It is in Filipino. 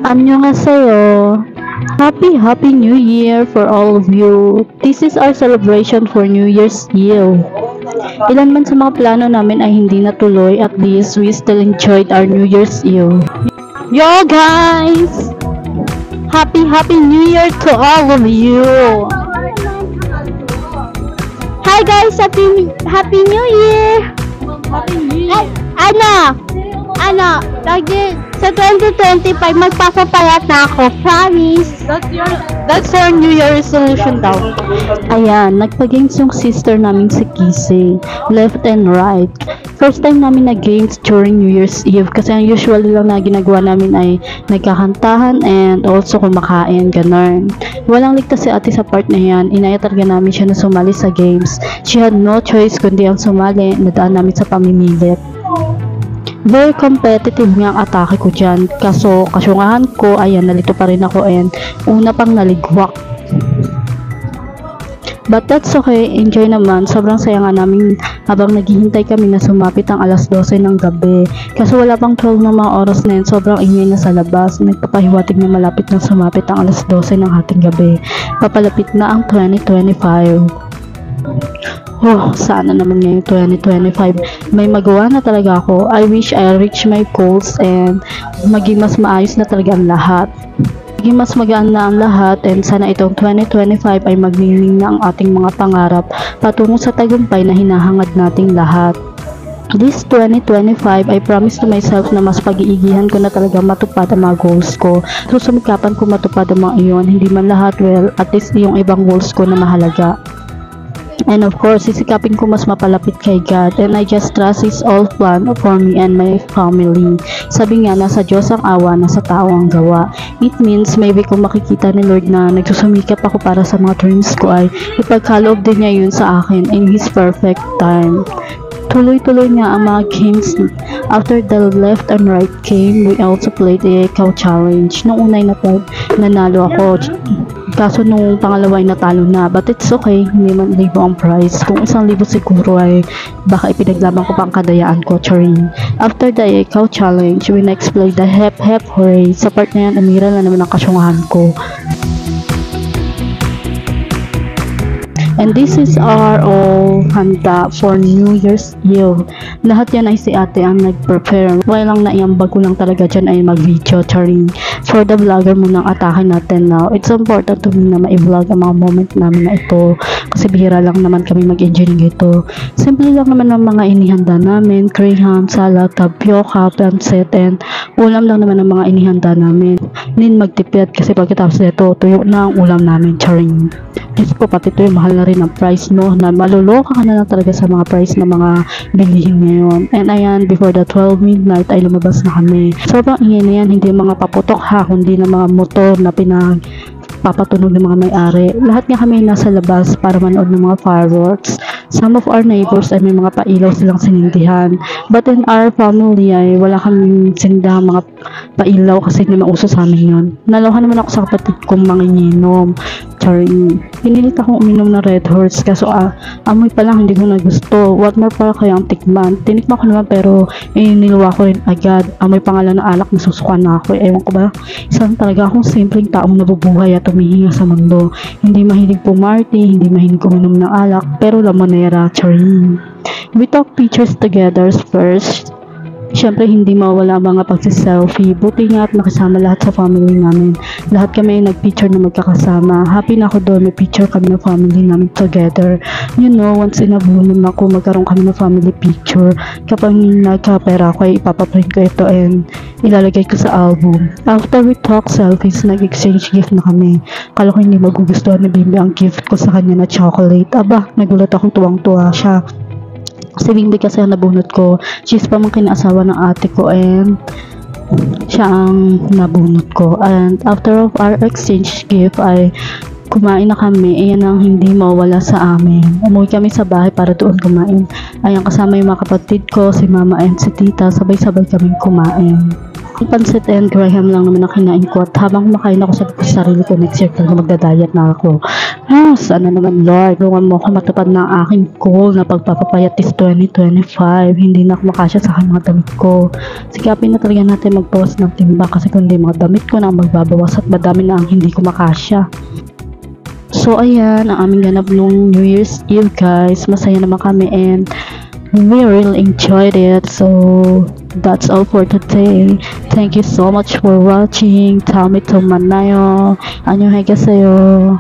Annyeonghaseyo. Happy New Year for all of you. This is our celebration for New Year's Eve. Ilan man sa mga plano namin ay hindi natuloy, at least we still enjoyed our New Year's Eve. Yo guys! Happy New Year to all of you! Hi guys! Happy New Year! Happy New Year! Lagi sa 2025 magpapapayat na ako, promise. That's your New Year resolution daw. Ayan, nagpa-games yung sister namin si Kissy, left and right. First time namin nag-games during New Year's Eve kasi ang usually lang na ginagawa namin ay nagkakantahan and also kumakain, ganun. Walang ligtas si ate sa part na yan, inaya talaga namin siya na sumali sa games. She had no choice kundi ang sumali, nadaan namin sa pamimilit. Very competitive nga ang atake ko dyan, kaso kasyungahan ko, ayan, nalito pa rin ako and una pang naligwak. But that's okay, enjoy naman, sobrang saya nga namin habang naghihintay kami na sumapit ang alas 12 ng gabi. Kaso wala pang 12 ng mga oras na yun, sobrang ingay na sa labas, nagpapahiwatig na malapit na sumapit ang alas 12 ng ating gabi. Papalapit na ang 2025. Oh, sana naman ngayong 2025 may magawa na talaga ako. I wish I reach my goals and maging mas maayos na talaga ang lahat. Maging mas magaan na ang lahat, and sana itong 2025 ay magnining na ang ating mga pangarap patungo sa tagumpay na hinahangad nating lahat. This 2025, I promise to myself na mas pag-iigihan ko na talaga matupad ang mga goals ko. Susumikapan ko matupad ang mga iyon, hindi man lahat, well, at least yung ibang goals ko na mahalaga. And of course, sisikapin ko mas mapalapit kay God, and I just trust His all plan for me and my family. Sabi nga, nasa Diyos ang awa, nasa tao ang gawa. It means maybe kung makikita ni Lord na nagsusumikap ako para sa mga dreams ko, ay ipagkaloob din niya yun sa akin in His perfect time. Tuloy-tuloy nga ang mga games. After the left and right game, we also played the cow challenge. Nung unay nanalo ako, kaso nung pangalawa ay natalo na, but it's okay, hindi man libo ang prize. Kung 1,000 siguro ay baka ipinaglaban ko pang kadayaan ko, charing. After the cow challenge, we next played the hep hep hooray. Sa part na yan, umira na naman ang kasyungahan ko. And this is our all handa for New Year's Eve. Lahat yan ay si ate ang nag-prepare. Walang naiambag ko lang talaga dyan ay mag-video, charing. For the vlogger munang atake natin now. It's important to me na ma-vlog ang mga moment namin na ito. Kasi bihira lang naman kami mag-enjoy ito. Simple lang naman ang mga inihanda namin. Crayon, salad, tapioca, pancit, and ulam lang naman ang mga inihanda namin. Nin magtipid kasi pagkatapos nito, tuyo na ang ulam namin, charing. Diyos ko, pati ito yung mahal na rin ang price, no? Na maluloka ka na lang talaga sa mga price ng mga bilihin ngayon. And ayan, before the 12 midnight ay lumabas na kami. Sobrang ingay na yan, hindi mga paputok ha, kundi ng mga motor na papatunog ng mga may-ari. Lahat nga kami nasa labas para manood ng mga fireworks. Some of our neighbors ay may mga pailaw silang sinindihan. But in our family ay wala kaming sinindahang mga pailaw kasi hindi mauso sa amin yun. Nalohan naman ako sa kapatid kong manginginom. Charing. Pinilit akong uminom ng Red Horse kaso amoy pa lang hindi ko na gusto. What more para kayang tikman. Tinikman ko naman pero niluwa ko rin agad. Amoy pangalan ng alak, nasusukan na ako. Ewan ko ba? Isang talaga akong simpleng taong nabubuhay at humihinga sa mundo. Hindi mahilig pumarty, hindi mahilig uminom ng alak, pero lamonera, charing. We talk pictures together first. Siyempre, hindi mawala mga pagsiselfie. Buti nga at nakasama lahat sa family namin. Lahat kami ay nag-picture na magkakasama. Happy na ako doon, may picture kami ng family namin together. You know, once in a blue moon ako, magkaroon kami ng family picture. Kapag nagkapera ko, ay ipapaprint ko ito and ilalagay ko sa album. After we talk selfies, nag-exchange gift na kami. Kala ko hindi magugustuhan na Bimbi ang gift ko sa kanya na chocolate. Aba, nagulat akong tuwang-tuwa siya. Si Bimbi kasi ang nabunot ko. She's pamangkin na asawa ng ate ko and siya ang nabunot ko. And after of our exchange gift ay kumain na kami. Ayan ang hindi mawala sa amin. Umuwi kami sa bahay para doon kumain. Ayan, kasama yung mga kapatid ko, si mama and si tita. Sabay-sabay kaming kumain. Pansit and Graham lang naman ang kinain ko at habang kumakain ako sabi ko sa sarili ko next year talaga magda-diet na ako. Sana naman Lord, tulungan mo ako matupad na ang aking goal na pagpapapayat this 2025. Hindi na ako makasya sa mga damit ko. Sikapin na talaga natin magbawas ng timba kasi kundi mga damit ko na ang magbabawas at madami na ang hindi ko makasya. So ayan, ang aming ganap nung New Year's Eve guys. Masaya naman kami and we really enjoyed it. So that's all for today. Thank you so much for watching. 다음에 또 만나요. 안녕히 계세요.